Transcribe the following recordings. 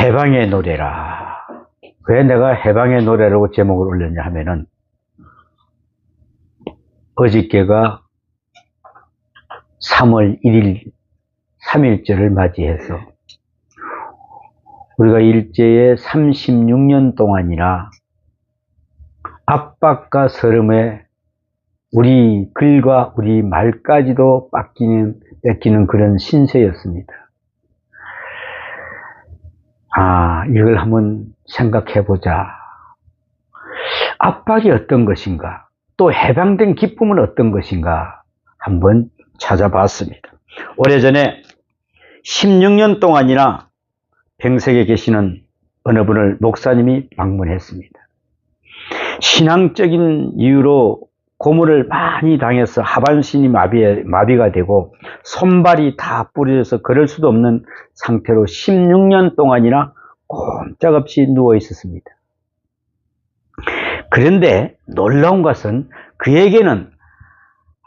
해방의 노래라. 왜 내가 해방의 노래라고 제목을 올렸냐 하면은, 어저께가 3월 1일 3.1절을 맞이해서 우리가 일제의 36년 동안이나 압박과 서름에 우리 글과 우리 말까지도 뺏기는 그런 신세였습니다. 이걸 한번 생각해보자. 압박이 어떤 것인가? 또 해방된 기쁨은 어떤 것인가? 한번 찾아봤습니다. 오래전에 16년 동안이나 병석에 계시는 어느 분을 목사님이 방문했습니다. 신앙적인 이유로 고문을 많이 당해서 하반신이 마비가 되고 손발이 다 부러져서 걸을 수도 없는 상태로 16년 동안이나 꼼짝없이 누워 있었습니다. 그런데 놀라운 것은 그에게는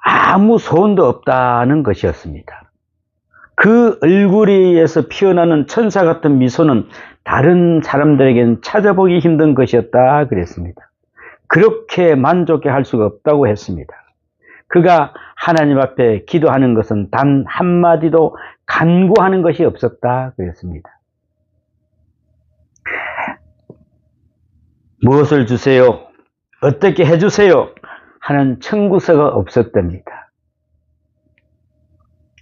아무 소원도 없다는 것이었습니다. 그 얼굴에서 피어나는 천사 같은 미소는 다른 사람들에게는 찾아보기 힘든 것이었다 그랬습니다. 그렇게 만족해 할 수가 없다고 했습니다. 그가 하나님 앞에 기도하는 것은 단 한마디도 간구하는 것이 없었다 그랬습니다. 무엇을 주세요? 어떻게 해주세요? 하는 청구서가 없었답니다.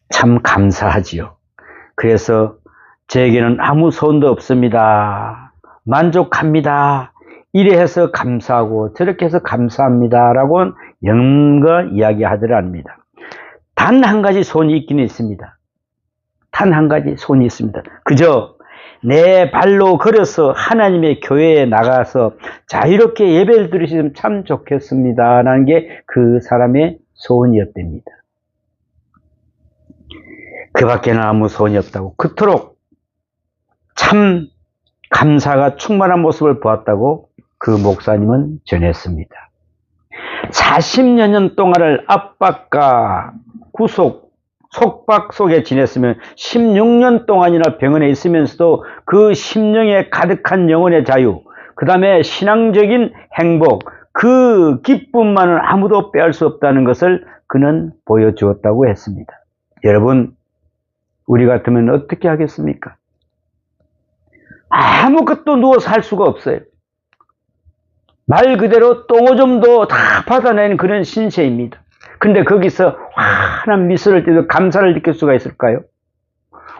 참 감사하지요. 그래서 저에게는 아무 소원도 없습니다. 만족합니다. 이래 해서 감사하고 저렇게 해서 감사합니다. 라고 연거 이야기하더랍니다. 단 한 가지 소원이 있기는 있습니다. 단 한 가지 소원이 있습니다. 그저 내 발로 걸어서 하나님의 교회에 나가서 자유롭게 예배를 드리시면 참 좋겠습니다. 라는 게 그 사람의 소원이었답니다. 그 밖에는 아무 소원이 없다고, 그토록 참 감사가 충만한 모습을 보았다고 그 목사님은 전했습니다. 40여 년 동안을 압박과 구속, 속박 속에 지냈으면 16년 동안이나 병원에 있으면서도 그 심령에 가득한 영혼의 자유, 그 다음에 신앙적인 행복, 그 기쁨만은 아무도 빼앗을 수 없다는 것을 그는 보여주었다고 했습니다. 여러분, 우리 같으면 어떻게 하겠습니까? 아무것도 누워서 할 수가 없어요. 말 그대로 똥오줌도 다 받아내는 그런 신세입니다. 근데 거기서 환한 미소를 띠고 감사를 느낄 수가 있을까요?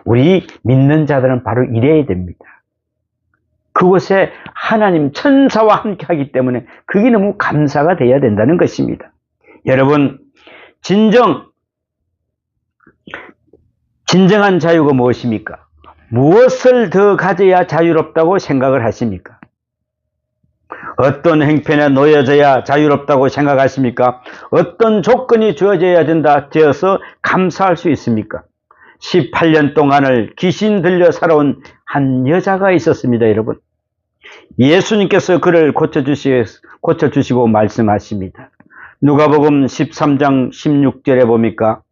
우리 믿는 자들은 바로 이래야 됩니다. 그곳에 하나님 천사와 함께 하기 때문에 그게 너무 감사가 돼야 된다는 것입니다. 여러분, 진정한 자유가 무엇입니까? 무엇을 더 가져야 자유롭다고 생각을 하십니까? 어떤 행편에 놓여져야 자유롭다고 생각하십니까? 어떤 조건이 주어져야 되어서 감사할 수 있습니까? 18년 동안을 귀신 들려 살아온 한 여자가 있었습니다, 여러분. 예수님께서 그를 고쳐주시고 말씀하십니다. 누가복음 13장 16절에 보니까,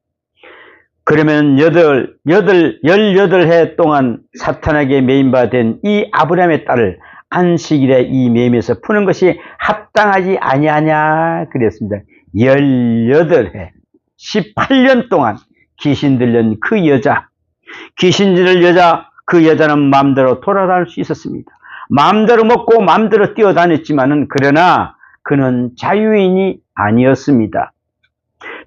그러면 18해 동안 사탄에게 매인받은 이 아브라함의 딸을 안식일에 이 매임에서 푸는 것이 합당하지 아니하냐 그랬습니다. 18해 18년 동안 귀신 들린 그 여자, 귀신 들린 여자, 그 여자는 마음대로 돌아다닐 수 있었습니다. 마음대로 먹고 마음대로 뛰어다녔지만은, 그러나 그는 자유인이 아니었습니다.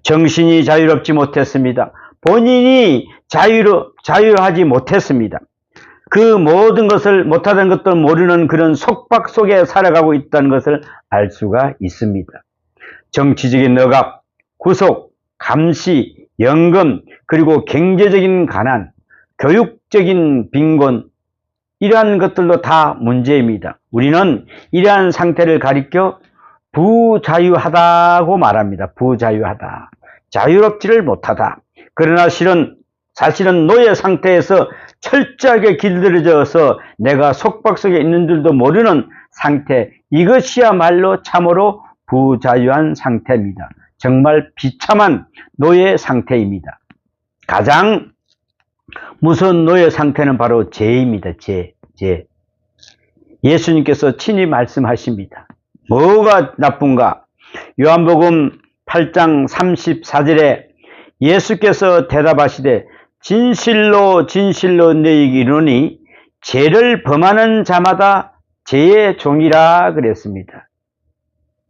정신이 자유롭지 못했습니다. 본인이 자유하지 못했습니다. 그 모든 것을 못하던 것도 모르는 그런 속박 속에 살아가고 있다는 것을 알 수가 있습니다. 정치적인 억압, 구속, 감시, 연금, 그리고 경제적인 가난, 교육적인 빈곤, 이러한 것들도 다 문제입니다. 우리는 이러한 상태를 가리켜 부자유하다고 말합니다. 부자유하다. 자유롭지를 못하다. 그러나 사실은 노예 상태에서 철저하게 길들여져서 내가 속박 속에 있는 줄도 모르는 상태, 이것이야말로 참으로 부자유한 상태입니다. 정말 비참한 노예 상태입니다. 가장 무서운 노예 상태는 바로 죄입니다. 죄. 죄. 예수님께서 친히 말씀하십니다. 뭐가 나쁜가? 요한복음 8장 34절에 예수께서 대답하시되 진실로 진실로 너희에게 이르노니 죄를 범하는 자마다 죄의 종이라 그랬습니다.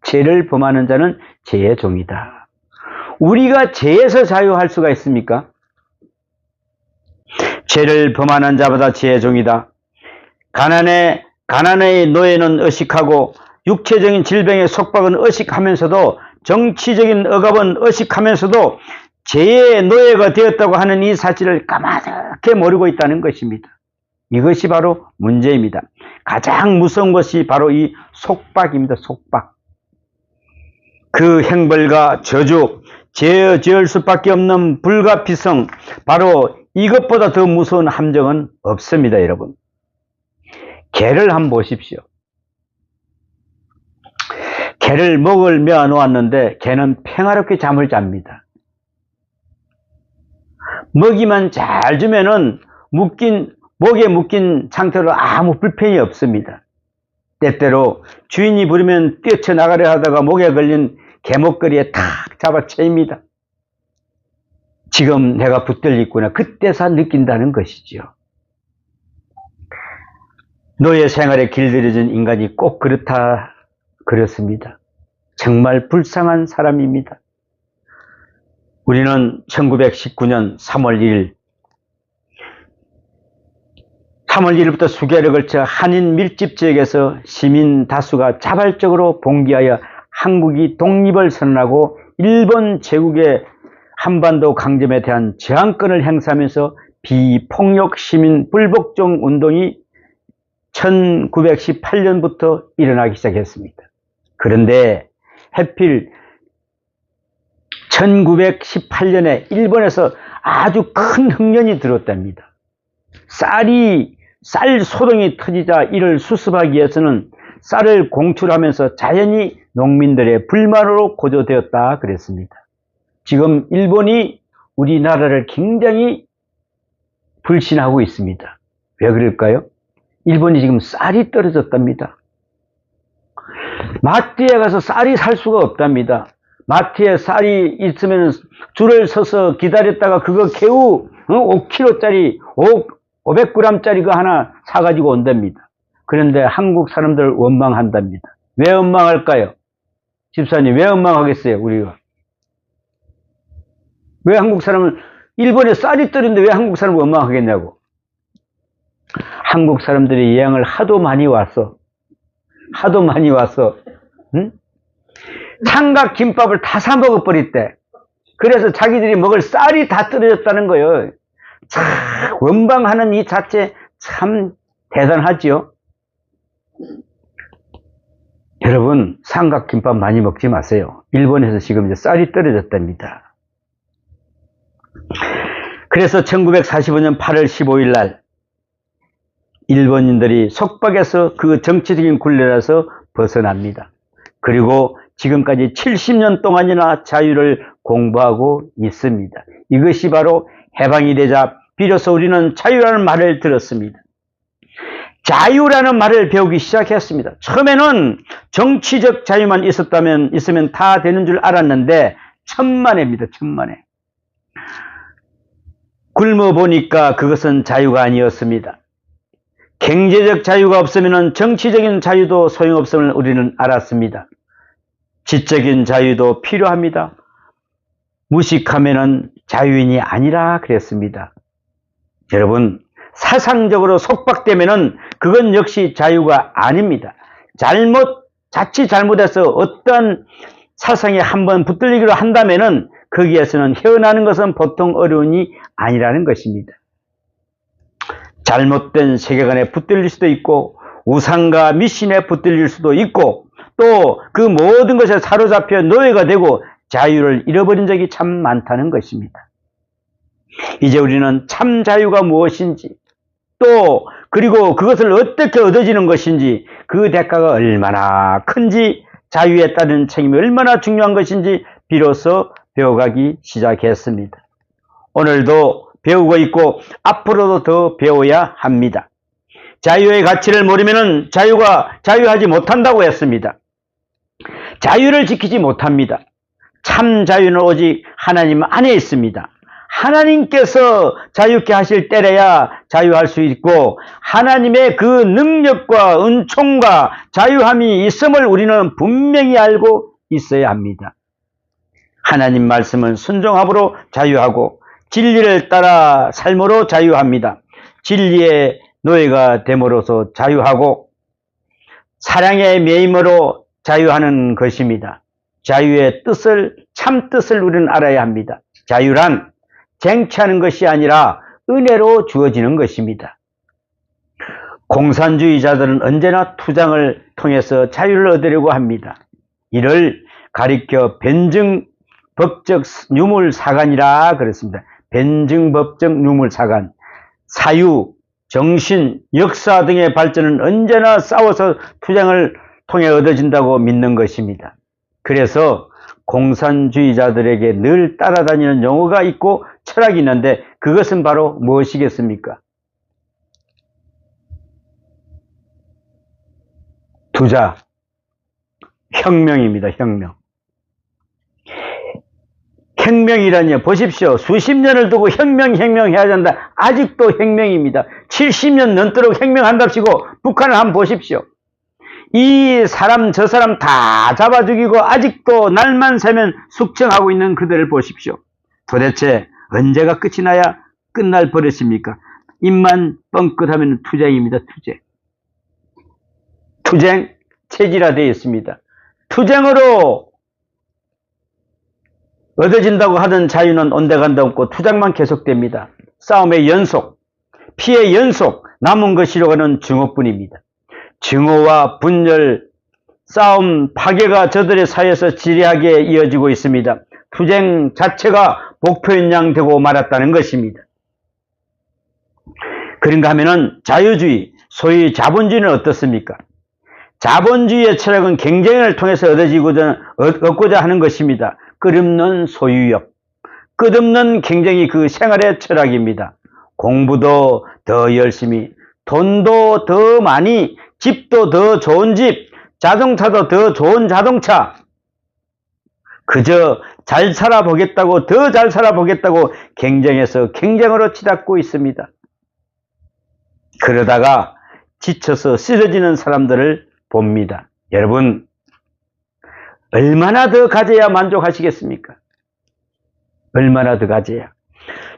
죄를 범하는 자는 죄의 종이다. 우리가 죄에서 자유할 수가 있습니까? 죄를 범하는 자마다 죄의 종이다. 가난의 노예는 의식하고 육체적인 질병의 속박은 의식하면서도 정치적인 억압은 의식하면서도 죄의 노예가 되었다고 하는 이 사실을 까맣게 모르고 있다는 것입니다. 이것이 바로 문제입니다. 가장 무서운 것이 바로 이 속박입니다. 속박. 그 형벌과 저주, 죄에 지을 수밖에 없는 불가피성, 바로 이것보다 더 무서운 함정은 없습니다, 여러분. 개를 한번 보십시오. 개를 먹을 메어 놓았는데 개는 평화롭게 잠을 잡니다. 먹이만 잘 주면은 목에 묶인 상태로 아무 불편이 없습니다. 때때로 주인이 부르면 뛰쳐나가려 하다가 목에 걸린 개목걸이에 탁 잡아채입니다. 지금 내가 붙들려 있구나. 그때서 느낀다는 것이죠. 노예 생활에 길들여진 인간이 꼭 그렇습니다. 정말 불쌍한 사람입니다. 우리는 1919년 3월 1일부터 수개월에 걸쳐 한인 밀집 지역에서 시민 다수가 자발적으로 봉기하여 한국이 독립을 선언하고 일본 제국의 한반도 강점에 대한 저항권을 행사하면서 비폭력 시민 불복종 운동이 1918년부터 일어나기 시작했습니다. 그런데 하필 1918년에 일본에서 아주 큰 흉년이 들었답니다. 쌀 소동이 터지자 이를 수습하기 위해서는 쌀을 공출하면서 자연히 농민들의 불만으로 고조되었다 그랬습니다. 지금 일본이 우리나라를 굉장히 불신하고 있습니다. 왜 그럴까요? 일본이 지금 쌀이 떨어졌답니다. 마트에 가서 쌀이 살 수가 없답니다. 마트에 쌀이 있으면 줄을 서서 기다렸다가 그거 겨우 5kg짜리 500g짜리 그 하나 사가지고 온답니다. 그런데 한국 사람들 원망한답니다. 왜 원망할까요? 집사님, 왜 원망하겠어요, 우리가? 왜 한국 사람을, 일본에 쌀이 떨어졌는데 왜 한국 사람을 원망하겠냐고. 한국 사람들이 여행을 하도 많이 와서, 응? 삼각김밥을 다 사 먹어버렸대. 그래서 자기들이 먹을 쌀이 다 떨어졌다는 거예요. 참, 원망하는 이 자체 참 대단하지요. 여러분, 삼각김밥 많이 먹지 마세요. 일본에서 지금 이제 쌀이 떨어졌답니다. 그래서 1945년 8월 15일 날 일본인들이 속박에서 그 정치적인 굴레에서 벗어납니다. 그리고 지금까지 70년 동안이나 자유를 공부하고 있습니다. 이것이 바로 해방이 되자 비로소 우리는 자유라는 말을 들었습니다. 자유라는 말을 배우기 시작했습니다. 처음에는 정치적 자유만 있으면 다 되는 줄 알았는데 천만에입니다. 천만에. 굶어 보니까 그것은 자유가 아니었습니다. 경제적 자유가 없으면 정치적인 자유도 소용없음을 우리는 알았습니다. 지적인 자유도 필요합니다. 무식하면은 자유인이 아니라 그랬습니다. 여러분, 사상적으로 속박되면은 그건 역시 자유가 아닙니다. 자칫 잘못해서 어떤 사상에 한번 붙들리기로 한다면은 거기에서는 헤어나는 것은 보통 어려운 일이 아니라는 것입니다. 잘못된 세계관에 붙들릴 수도 있고 우상과 미신에 붙들릴 수도 있고 또 그 모든 것에 사로잡혀 노예가 되고 자유를 잃어버린 적이 참 많다는 것입니다. 이제 우리는 참 자유가 무엇인지 또 그리고 그것을 어떻게 얻어지는 것인지 그 대가가 얼마나 큰지 자유에 따른 책임이 얼마나 중요한 것인지 비로소 배워가기 시작했습니다. 오늘도 배우고 있고 앞으로도 더 배워야 합니다. 자유의 가치를 모르면 자유하지 못한다고 했습니다. 자유를 지키지 못합니다. 참 자유는 오직 하나님 안에 있습니다. 하나님께서 자유케 하실 때래야 자유할 수 있고, 하나님의 그 능력과 은총과 자유함이 있음을 우리는 분명히 알고 있어야 합니다. 하나님 말씀은 순종함으로 자유하고, 진리를 따라 삶으로 자유합니다. 진리의 노예가 됨으로써 자유하고, 사랑의 매임으로 자유하는 것입니다. 자유의 뜻을, 참 뜻을 우리는 알아야 합니다. 자유란 쟁취하는 것이 아니라 은혜로 주어지는 것입니다. 공산주의자들은 언제나 투쟁을 통해서 자유를 얻으려고 합니다. 이를 가리켜 변증법적 유물사관이라 그랬습니다. 변증법적 유물사관. 사유, 정신, 역사 등의 발전은 언제나 싸워서 투쟁을 통해 얻어진다고 믿는 것입니다. 그래서 공산주의자들에게 늘 따라다니는 용어가 있고 철학이 있는데, 그것은 바로 무엇이겠습니까? 투자, 혁명입니다. 혁명. 혁명이라니요, 보십시오. 수십 년을 두고 혁명해야 된다. 아직도 혁명입니다. 70년 넘도록 혁명한답시고 북한을 한번 보십시오. 이 사람 저 사람 다 잡아 죽이고 아직도 날만 새면 숙청하고 있는 그들을 보십시오. 도대체 언제가 끝이 나야 끝날 버릇입니까? 입만 뻥끗하면 투쟁입니다. 투쟁 체질화되어 있습니다. 투쟁으로 얻어진다고 하던 자유는 온데간데 없고 투쟁만 계속됩니다. 싸움의 연속, 피해 연속, 남은 것이로가는 증오뿐입니다. 증오와 분열, 싸움, 파괴가 저들의 사이에서 지리하게 이어지고 있습니다. 투쟁 자체가 목표인 양 되고 말았다는 것입니다. 그런가 하면은 자유주의, 소위 자본주의는 어떻습니까? 자본주의의 철학은 경쟁을 통해서 얻고자 하는 것입니다. 끝없는 소유욕, 끝없는 경쟁이 그 생활의 철학입니다. 공부도 더 열심히, 돈도 더 많이, 집도 더 좋은 집, 자동차도 더 좋은 자동차, 그저 잘 살아보겠다고, 더 잘 살아보겠다고 경쟁해서 경쟁으로 치닫고 있습니다. 그러다가 지쳐서 쓰러지는 사람들을 봅니다. 여러분, 얼마나 더 가져야 만족하시겠습니까? 얼마나 더 가져야.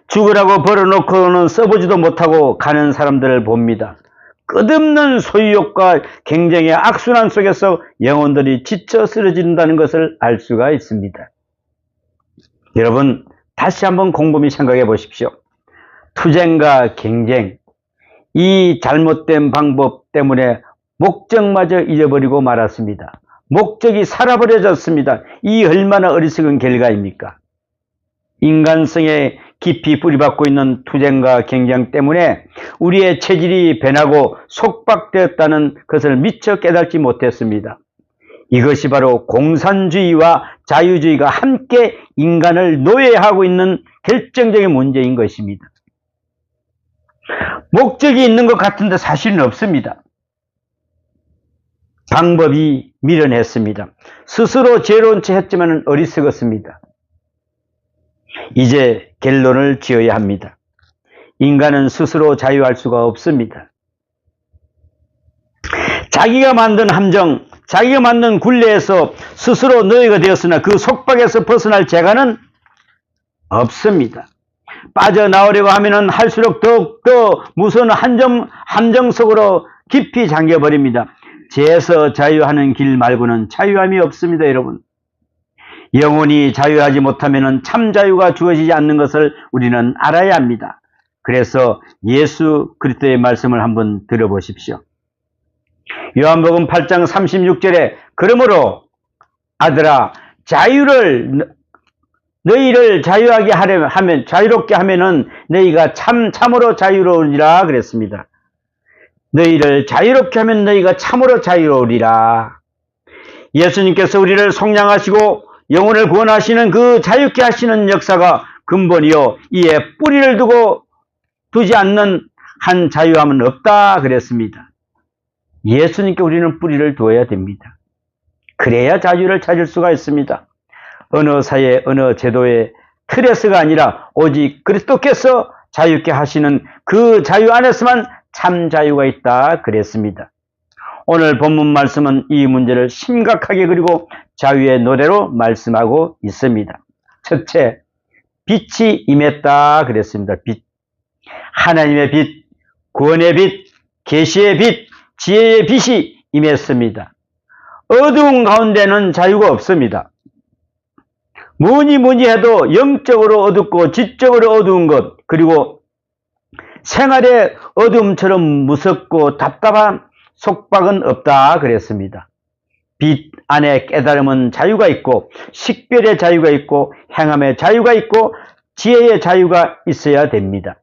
죽으라고 벌어놓고는 써보지도 못하고 가는 사람들을 봅니다. 끝없는 소유욕과 경쟁의 악순환 속에서 영혼들이 지쳐 쓰러진다는 것을 알 수가 있습니다. 여러분, 다시 한번 곰곰이 생각해 보십시오. 투쟁과 경쟁, 이 잘못된 방법 때문에 목적마저 잊어버리고 말았습니다. 목적이 살아버려졌습니다. 이 얼마나 어리석은 결과입니까? 인간성에 깊이 뿌리박고 있는 투쟁과 경쟁 때문에 우리의 체질이 변하고 속박되었다는 것을 미처 깨닫지 못했습니다. 이것이 바로 공산주의와 자유주의가 함께 인간을 노예하고 있는 결정적인 문제인 것입니다. 목적이 있는 것 같은데 사실은 없습니다. 방법이 미련했습니다. 스스로 죄로운 채 했지만 어리석었습니다. 이제 결론을 지어야 합니다. 인간은 스스로 자유할 수가 없습니다. 자기가 만든 함정, 자기가 만든 굴레에서 스스로 노예가 되었으나 그 속박에서 벗어날 재간은 없습니다. 빠져나오려고 하면 할수록 더욱더 무서운 함정 속으로 깊이 잠겨버립니다. 죄에서 자유하는 길 말고는 자유함이 없습니다, 여러분. 영원히 자유하지 못하면 참 자유가 주어지지 않는 것을 우리는 알아야 합니다. 그래서 예수 그리스도의 말씀을 한번 들어보십시오. 요한복음 8장 36절에 그러므로 아들아, 너희를 자유하게 하면, 자유롭게 하면은 너희가 참으로 자유로우리라 그랬습니다. 너희를 자유롭게 하면 너희가 참으로 자유로우리라. 예수님께서 우리를 속량하시고 영혼을 구원하시는 그 자유케 하시는 역사가 근본이요, 이에 뿌리를 두지 않는 한 자유함은 없다 그랬습니다. 예수님께 우리는 뿌리를 두어야 됩니다. 그래야 자유를 찾을 수가 있습니다. 어느 사회, 어느 제도의 틀에서가 아니라 오직 그리스도께서 자유케 하시는 그 자유 안에서만 참 자유가 있다 그랬습니다. 오늘 본문 말씀은 이 문제를 심각하게 그리고 자유의 노래로 말씀하고 있습니다. 첫째, 빛이 임했다 그랬습니다. 빛. 하나님의 빛, 구원의 빛, 계시의 빛, 지혜의 빛이 임했습니다. 어두운 가운데는 자유가 없습니다. 뭐니 해도 영적으로 어둡고 지적으로 어두운 것, 그리고 생활의 어둠처럼 무섭고 답답한 속박은 없다 그랬습니다. 빛 안에 깨달음은 자유가 있고 식별의 자유가 있고 행함의 자유가 있고 지혜의 자유가 있어야 됩니다.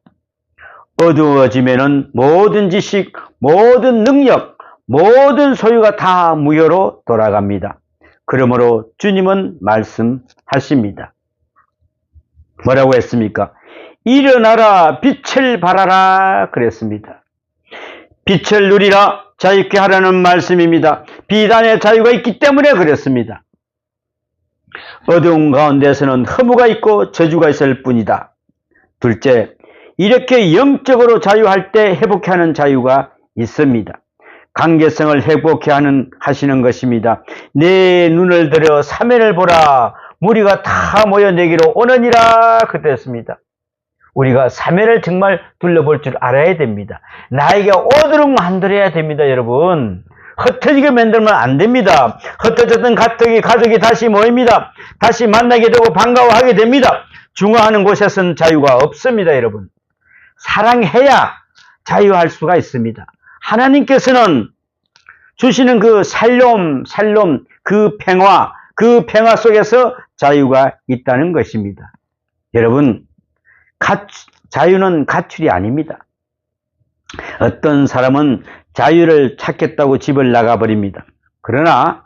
어두워지면은 모든 지식, 모든 능력, 모든 소유가 다 무효로 돌아갑니다. 그러므로 주님은 말씀하십니다. 뭐라고 했습니까? 일어나라 빛을 발하라 그랬습니다. 빛을 누리라 자유케 하라는 말씀입니다. 빛 안에 자유가 있기 때문에 그랬습니다. 어두운 가운데서는 허무가 있고 저주가 있을 뿐이다. 둘째, 이렇게 영적으로 자유할 때 회복케 하는 자유가 있습니다. 관계성을 회복케 하시는 것입니다. 내 눈을 들어 사면을 보라. 무리가 다 모여 내게로 오느니라 그랬습니다. 우리가 사면을 정말 둘러볼 줄 알아야 됩니다. 나에게 오도록 만들어야 됩니다, 여러분. 흩어지게 만들면 안 됩니다. 흩어졌던 가족이 다시 모입니다. 다시 만나게 되고 반가워하게 됩니다. 중화하는 곳에서는 자유가 없습니다, 여러분. 사랑해야 자유할 수가 있습니다. 하나님께서는 주시는 그 샬롬, 그 평화 속에서 자유가 있다는 것입니다. 여러분, 자유는 가출이 아닙니다. 어떤 사람은 자유를 찾겠다고 집을 나가버립니다. 그러나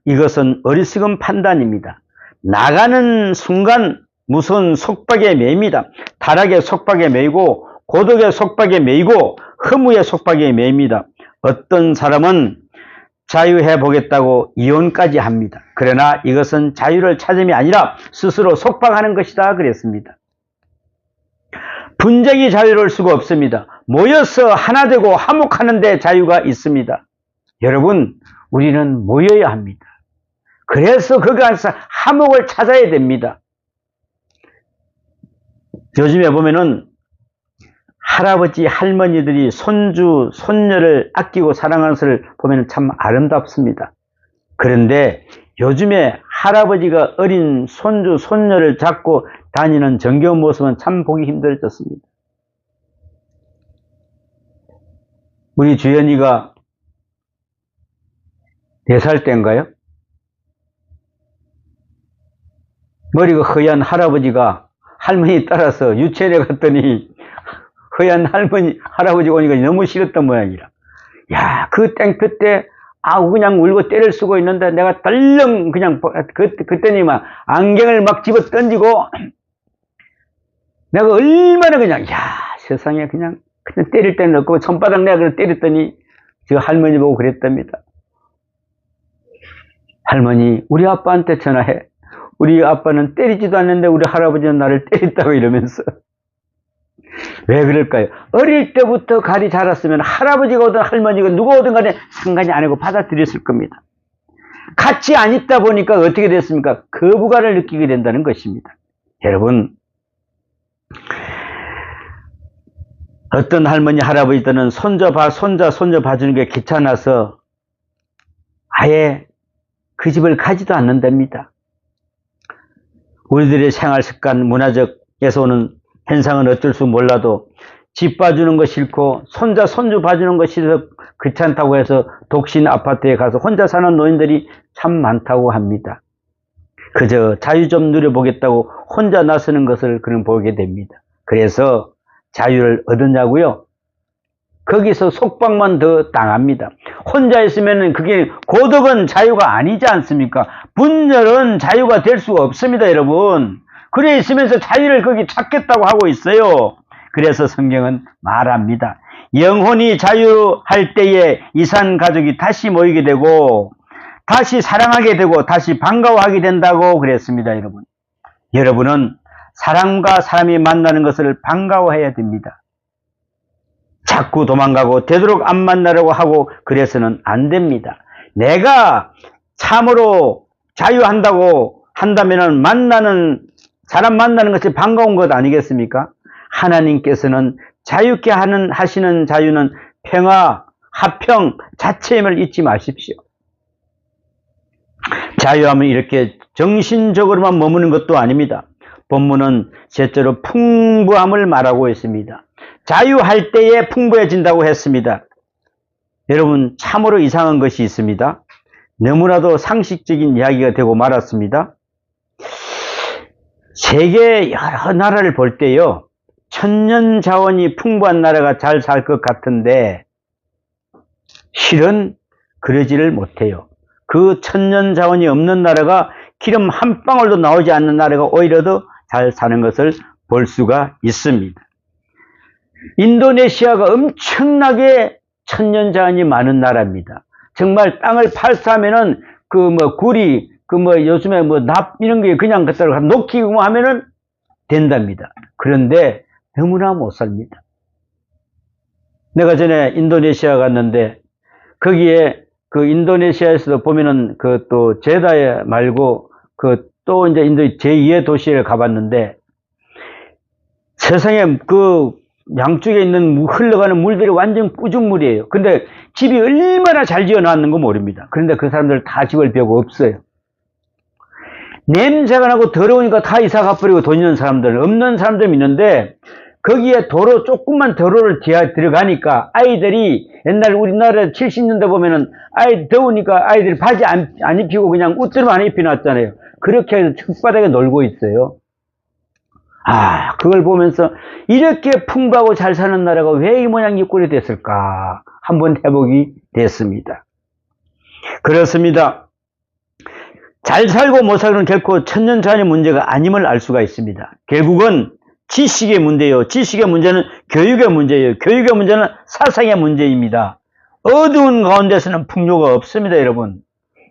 이것은 어리석은 판단입니다. 나가는 순간 무서운 속박에 매입니다. 타락의 속박에 매이고 고독의 속박에 매이고 허무의 속박에 매입니다. 어떤 사람은 자유해 보겠다고 이혼까지 합니다. 그러나 이것은 자유를 찾음이 아니라 스스로 속박하는 것이다 그랬습니다. 분쟁이 자유로울 수가 없습니다. 모여서 하나 되고 화목하는 데 자유가 있습니다. 여러분, 우리는 모여야 합니다. 그래서 거기서 화목을 찾아야 됩니다. 요즘에 보면은 할아버지, 할머니들이 손주, 손녀를 아끼고 사랑하는 것을 보면 참 아름답습니다. 그런데 요즘에 할아버지가 어린 손주, 손녀를 잡고 다니는 정겨운 모습은 참 보기 힘들어졌습니다. 우리 주연이가 4살 때인가요? 머리가 허연 할아버지가 할머니 따라서 유치원에 갔더니 허연 할아버지 오니까 너무 싫었던 모양이라. 야, 그때 그냥 울고 때를 쓰고 있는데 내가 덜렁 그냥 그때니 막 안경을 막 집어 던지고 내가 얼마나 그냥 세상에 그냥 때릴 때는 없고 손바닥 내가 그냥 때렸더니 저 할머니 보고 그랬답니다. 할머니, 우리 아빠한테 전화해. 우리 아빠는 때리지도 않는데 우리 할아버지는 나를 때렸다고 이러면서. 왜 그럴까요? 어릴 때부터 갈이 자랐으면 할아버지가 오든 할머니가 누가 오든 간에 상관이 안 하고 받아들였을 겁니다. 같이 안 있다 보니까 어떻게 됐습니까? 거부감을 느끼게 된다는 것입니다. 여러분, 어떤 할머니, 할아버지들은 손자 봐주는 게 귀찮아서 아예 그 집을 가지도 않는답니다. 우리들의 생활 습관, 문화적에서 오는 현상은 어쩔 수 몰라도 집 봐주는 거 싫고 손주 봐주는 거 싫어서 귀찮다고 해서 독신 아파트에 가서 혼자 사는 노인들이 참 많다고 합니다. 그저 자유 좀 누려보겠다고 혼자 나서는 것을 그는 보게 됩니다. 그래서 자유를 얻었냐고요? 거기서 속박만 더 당합니다. 혼자 있으면 그게 고독은 자유가 아니지 않습니까? 분열은 자유가 될 수가 없습니다, 여러분. 그래 있으면서 자유를 거기 찾겠다고 하고 있어요. 그래서 성경은 말합니다. 영혼이 자유할 때에 이산 가족이 다시 모이게 되고 다시 사랑하게 되고 다시 반가워하게 된다고 그랬습니다. 여러분은 사람과 사람이 만나는 것을 반가워해야 됩니다. 자꾸 도망가고 되도록 안 만나려고 하고 그래서는 안 됩니다. 내가 참으로 자유한다고 한다면은 사람 만나는 것이 반가운 것 아니겠습니까? 하나님께서는 자유케 하시는 자유는 평화, 화평 자체임을 잊지 마십시오. 자유하면 이렇게 정신적으로만 머무는 것도 아닙니다. 본문은 셋째로 풍부함을 말하고 있습니다. 자유할 때에 풍부해진다고 했습니다. 여러분, 참으로 이상한 것이 있습니다. 너무나도 상식적인 이야기가 되고 말았습니다. 세계 여러 나라를 볼 때요, 천년 자원이 풍부한 나라가 잘 살 것 같은데 실은 그러지를 못해요. 그 천년 자원이 없는 나라가 기름 한 방울도 나오지 않는 나라가 오히려 더 잘 사는 것을 볼 수가 있습니다. 인도네시아가 엄청나게 천년 자원이 많은 나라입니다. 정말 땅을 팔수하면은 구리, 요즘에 납 이런 게 그냥 갖다가 녹이고 하면은 된답니다. 그런데 너무나 못 삽니다. 내가 전에 인도네시아 갔는데 거기에 인도네시아에서도 보면은 또 제다에 말고 또 이제 인도 제2의 도시를 가봤는데 세상에 양쪽에 있는 흘러가는 물들이 완전 꾸중물이에요. 근데 집이 얼마나 잘 지어놨는 거 모릅니다. 그런데 그 사람들 다 집을 비우고 없어요. 냄새가 나고 더러우니까 다 이사 가버리고 돈 있는 사람들, 없는 사람들 있는데 거기에 조금만 도로를 들어가니까 아이들이 옛날 우리나라 70년대 보면은 더우니까 아이들이 바지 안 입히고 그냥 옷들만 안 입혀놨잖아요. 그렇게 해서 흙바닥에 놀고 있어요. 그걸 보면서 이렇게 풍부하고 잘 사는 나라가 왜 이 모양 이 꼴이 됐을까? 한번 해보기 됐습니다. 그렇습니다. 잘 살고 못 살고는 결코 천년자원의 문제가 아님을 알 수가 있습니다. 결국은 지식의 문제예요. 지식의 문제는 교육의 문제예요. 교육의 문제는 사상의 문제입니다. 어두운 가운데서는 풍요가 없습니다, 여러분.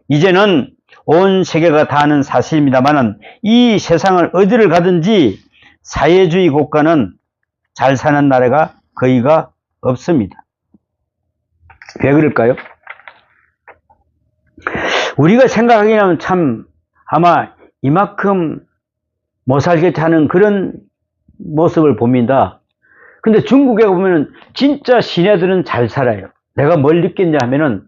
이제는 온 세계가 다 아는 사실입니다만은 이 세상을 어디를 가든지 사회주의 국가는 잘 사는 나라가 거의가 없습니다. 왜 그럴까요? 우리가 생각하기에는 참 아마 이만큼 못 살겠지 하는 그런 모습을 봅니다. 근데 중국에 보면은 진짜 시내들은 잘 살아요. 내가 뭘 느꼈냐 하면은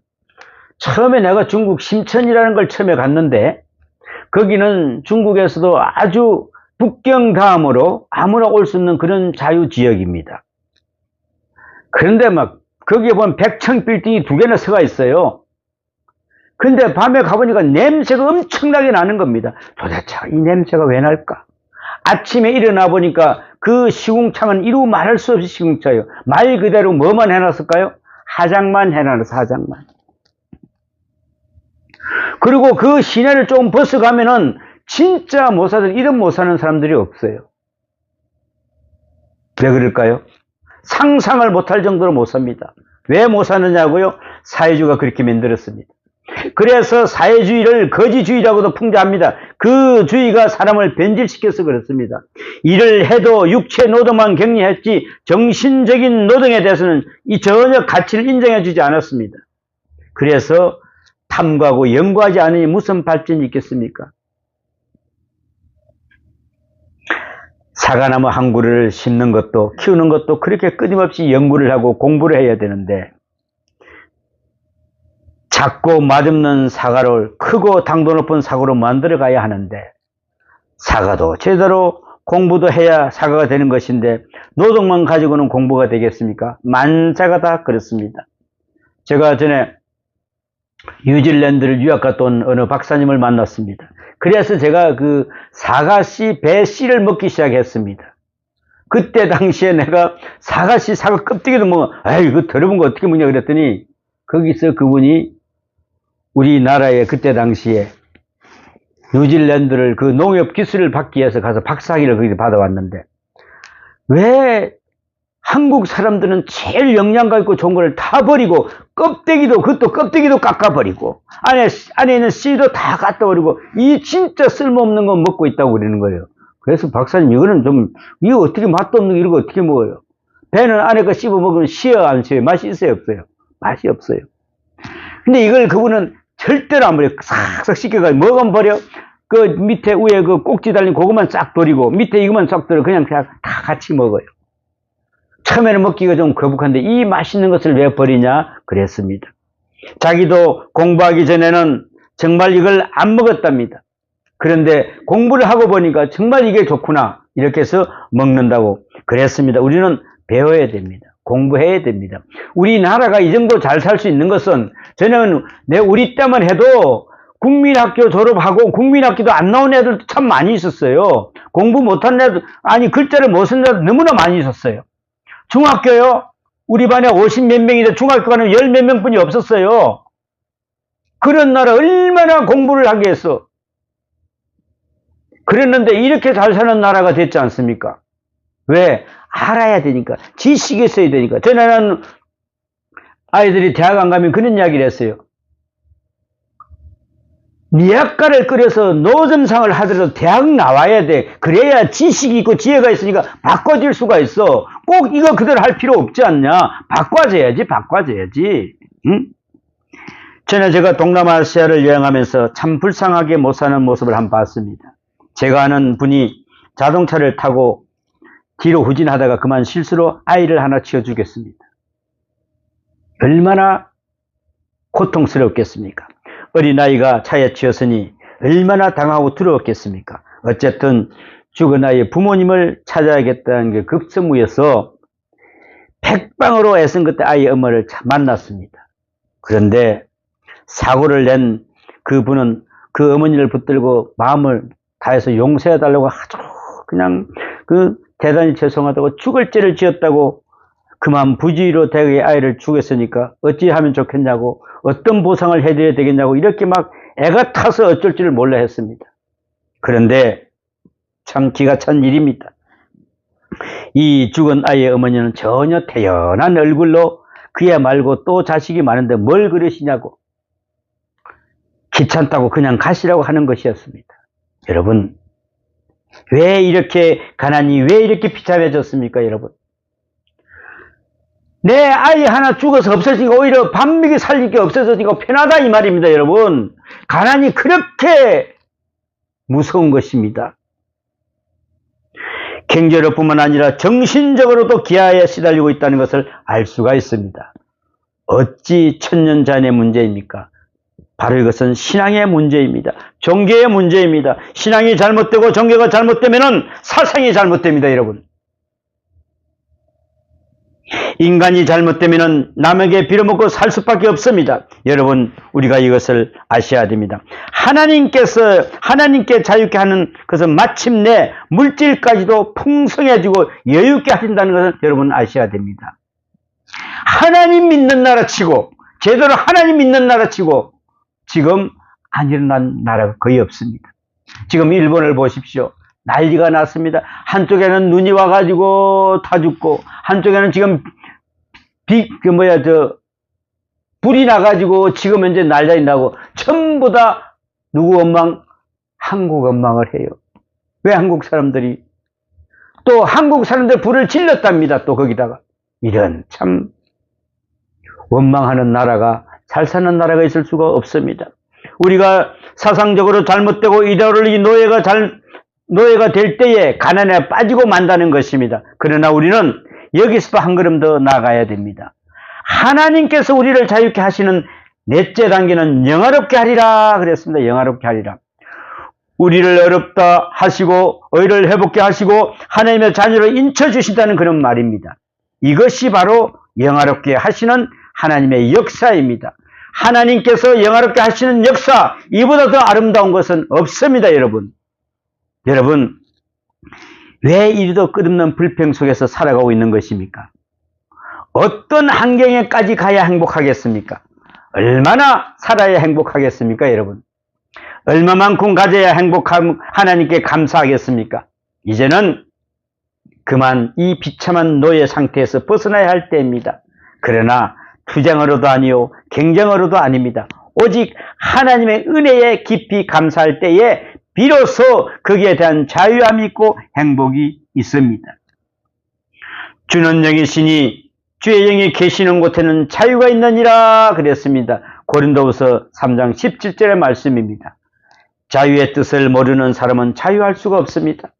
처음에 내가 중국 심천이라는 걸 처음에 갔는데 거기는 중국에서도 아주 북경 다음으로 아무나 올 수 있는 그런 자유지역입니다. 그런데 거기에 보면 100층 빌딩이 2개나 서가 있어요. 근데 밤에 가보니까 냄새가 엄청나게 나는 겁니다. 도대체 이 냄새가 왜 날까? 아침에 일어나 보니까 그 시궁창은 이루 말할 수 없이 시궁창이에요. 말 그대로 뭐만 해놨을까요? 화장만 해놨어, 화장만. 그리고 그 시내를 조금 벗어가면은 진짜 이런 못 사는 사람들이 없어요. 왜 그럴까요? 상상을 못할 정도로 못 삽니다. 왜 못 사느냐고요? 사회주의가 그렇게 만들었습니다. 그래서 사회주의를 거지주의라고도 풍자합니다. 그 주의가 사람을 변질시켜서 그렇습니다. 일을 해도 육체 노동만 격려했지 정신적인 노동에 대해서는 전혀 가치를 인정해주지 않았습니다. 그래서 탐구하고 연구하지 않으니 무슨 발전이 있겠습니까? 사과나무 한 그루를 심는 것도 키우는 것도 그렇게 끊임없이 연구를 하고 공부를 해야 되는데 작고 맛없는 사과를 크고 당도 높은 사과로 만들어 가야 하는데 사과도 제대로 공부도 해야 사과가 되는 것인데 노동만 가지고는 공부가 되겠습니까? 만사가 다 그렇습니다. 제가 전에 뉴질랜드를 유학 갔다 온 어느 박사님을 만났습니다. 그래서 제가 사과씨, 배씨를 먹기 시작했습니다. 그때 당시에 내가 사과씨, 사과 껍데기도 이거 더러운 거 어떻게 먹냐 그랬더니 거기서 그분이 우리나라에 그때 당시에 뉴질랜드를 농업 기술을 받기 위해서 가서 박사학위를 거기 받아왔는데 왜 한국 사람들은 제일 영양가 있고 좋은 걸 다 버리고 그것도 껍데기도 깎아버리고 안에 있는 씨도 다 갖다 버리고 이 진짜 쓸모없는 거 먹고 있다고 그러는 거예요. 그래서 박사님 이거 어떻게 맛도 없는 거 이런 거 어떻게 먹어요? 배는 안에 거 씹어 먹으면 쉬어 안 쉬어요? 맛이 있어요 없어요? 맛이 없어요. 근데 이걸 그분은 절대로 안 버려. 싹싹 씻겨가지고 뭐가 버려? 그 밑에 위에 그 꼭지 달린 그것만 싹 버리고 밑에 이것만 싹 버려. 그냥 다 같이 먹어요. 처음에는 먹기가 좀 거북한데 이 맛있는 것을 왜 버리냐 그랬습니다. 자기도 공부하기 전에는 정말 이걸 안 먹었답니다. 그런데 공부를 하고 보니까 정말 이게 좋구나 이렇게 해서 먹는다고 그랬습니다. 우리는 배워야 됩니다. 공부해야 됩니다. 우리나라가 이 정도 잘 살 수 있는 것은 저는 우리 때만 해도 국민학교 졸업하고 국민학교도 안 나온 애들도 참 많이 있었어요. 공부 못한 애들, 글자를 못 쓴 애들 너무나 많이 있었어요. 중학교요? 우리 반에 50몇 명인데 중학교 가는 10몇 명뿐이 없었어요. 그런 나라 얼마나 공부를 하게 했어. 그랬는데 이렇게 잘 사는 나라가 됐지 않습니까? 왜? 알아야 되니까. 지식이 있어야 되니까. 전에는 아이들이 대학 안 가면 그런 이야기를 했어요. 미학가를 끓여서 노점상을 하더라도 대학 나와야 돼. 그래야 지식이 있고 지혜가 있으니까 바꿔질 수가 있어. 꼭 이거 그대로 할 필요 없지 않냐. 바꿔줘야지. 응? 전에 제가 동남아시아를 여행하면서 참 불쌍하게 못 사는 모습을 한번 봤습니다. 제가 아는 분이 자동차를 타고 뒤로 후진하다가 그만 실수로 아이를 하나 치워주겠습니다. 얼마나 고통스럽겠습니까? 어린아이가 차에 치였으니 얼마나 당하고 두려웠겠습니까? 어쨌든 죽은 아이의 부모님을 찾아야겠다는 게 급선무여서 백방으로 애쓴 그때 아이의 엄마를 만났습니다. 그런데 사고를 낸 그분은 그 어머니를 붙들고 마음을 다해서 용서해달라고 아주 그냥 대단히 죄송하다고 죽을 죄를 지었다고 그만 부주의로 대개 아이를 죽였으니까 어찌하면 좋겠냐고 어떤 보상을 해드려야 되겠냐고 이렇게 막 애가 타서 어쩔 줄을 몰라 했습니다. 그런데 참 기가 찬 일입니다. 이 죽은 아이의 어머니는 전혀 태연한 얼굴로 그야 말고 또 자식이 많은데 뭘 그러시냐고 귀찮다고 그냥 가시라고 하는 것이었습니다. 여러분 왜 이렇게 가난이 왜 이렇게 비참해졌습니까 여러분? 내 아이 하나 죽어서 없어지니까 오히려 밥 먹이 살릴 게 없어지니까 편하다 이 말입니다 여러분. 가난이 그렇게 무서운 것입니다. 경제로 뿐만 아니라 정신적으로도 기아에 시달리고 있다는 것을 알 수가 있습니다. 어찌 천년전의 문제입니까? 바로 이것은 신앙의 문제입니다. 종교의 문제입니다. 신앙이 잘못되고 종교가 잘못되면 사상이 잘못됩니다 여러분. 인간이 잘못되면 남에게 빌어먹고 살 수밖에 없습니다. 여러분 우리가 이것을 아셔야 됩니다. 하나님께 자유케 하는 것은 마침내 물질까지도 풍성해지고 여유있게 하신다는 것을 여러분 아셔야 됩니다. 하나님 믿는 나라치고 제대로 하나님 믿는 나라치고 지금 안 일어난 나라가 거의 없습니다. 지금 일본을 보십시오. 난리가 났습니다. 한쪽에는 눈이 와가지고 다 죽고 한쪽에는 지금 불이 나가지고 지금 현재 난리가 나고 전부 다 누구 원망? 한국 원망을 해요. 왜 한국 사람들이 또 한국 사람들 불을 질렀답니다. 또 거기다가 이런 참 원망하는 나라가 잘 사는 나라가 있을 수가 없습니다. 우리가 사상적으로 잘못되고 이데올로기 노예가 될 때에 가난에 빠지고 만다는 것입니다. 그러나 우리는 여기서도 한 걸음 더 나아가야 됩니다. 하나님께서 우리를 자유케 하시는 넷째 단계는 영화롭게 하리라 그랬습니다. 영화롭게 하리라. 우리를 어렵다 하시고 의를 회복케 하시고 하나님의 자녀로 인쳐주신다는 그런 말입니다. 이것이 바로 영화롭게 하시는 하나님의 역사입니다. 하나님께서 영화롭게 하시는 역사, 이보다 더 아름다운 것은 없습니다. 여러분 왜 이리도 끝없는 불평 속에서 살아가고 있는 것입니까? 어떤 환경에까지 가야 행복하겠습니까? 얼마나 살아야 행복하겠습니까 여러분? 얼마만큼 가져야 하나님께 감사하겠습니까? 이제는 그만 이 비참한 노예 상태에서 벗어나야 할 때입니다. 그러나 투쟁으로도 아니요 경쟁으로도 아닙니다. 오직 하나님의 은혜에 깊이 감사할 때에 비로소 거기에 대한 자유함이 있고 행복이 있습니다. 주는 영이시니 주의 영이 계시는 곳에는 자유가 있느니라 그랬습니다. 고린도후서 3장 17절의 말씀입니다. 자유의 뜻을 모르는 사람은 자유할 수가 없습니다.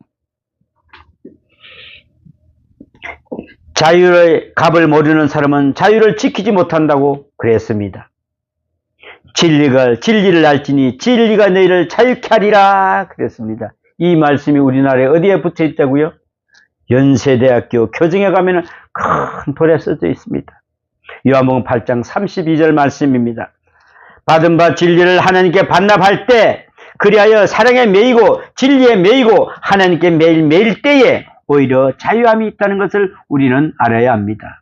자유의 값을 모르는 사람은 자유를 지키지 못한다고 그랬습니다. 진리를 알지니 진리가 너희를 자유케 하리라 그랬습니다. 이 말씀이 우리나라에 어디에 붙어 있다고요? 연세대학교 교정에 가면 큰 돌에 써져 있습니다. 요한복음 8장 32절 말씀입니다. 받은 바 진리를 하나님께 반납할 때 그리하여 사랑에 매이고 진리에 매이고 하나님께 매일 매일 때에 오히려 자유함이 있다는 것을 우리는 알아야 합니다.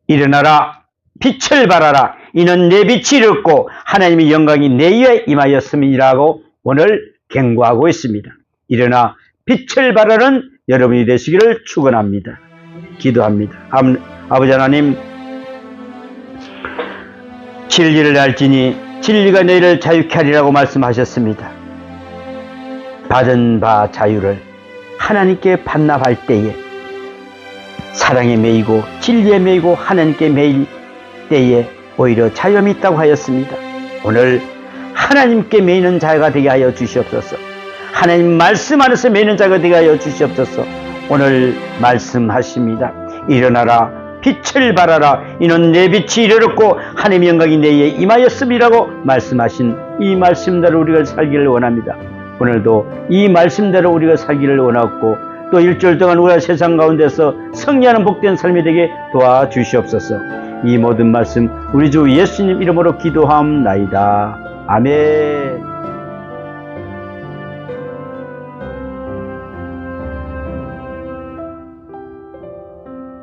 일어나라 빛을 발하라 이는 내 빛이 이르렀고 하나님의 영광이 내 위에 임하였음이라고 오늘 경고하고 있습니다. 일어나 빛을 발하는 여러분이 되시기를 축원합니다. 기도합니다. 아버지 하나님, 진리를 알지니 진리가 너희를 자유케 하리라고 말씀하셨습니다. 받은 바 자유를 하나님께 반납할 때에 사랑에 매이고 진리에 매이고 하나님께 매일 때에 오히려 자유함이 있다고 하였습니다. 오늘 하나님께 매이는 자가 되게 하여 주시옵소서. 하나님 말씀 안에서 매이는 자가 되게 하여 주시옵소서. 오늘 말씀하십니다. 일어나라 빛을 발하라 이는 내 빛이 이르렀고 하나님의 영광이 내 위에 임하였음이라고 말씀하신 이 말씀대로 우리가 살기를 원합니다. 오늘도 이 말씀대로 우리가 살기를 원하고 또 일주일 동안 우리가 세상 가운데서 승리하는 복된 삶이 되게 도와주시옵소서. 이 모든 말씀 우리 주 예수님 이름으로 기도하옵나이다. 아멘.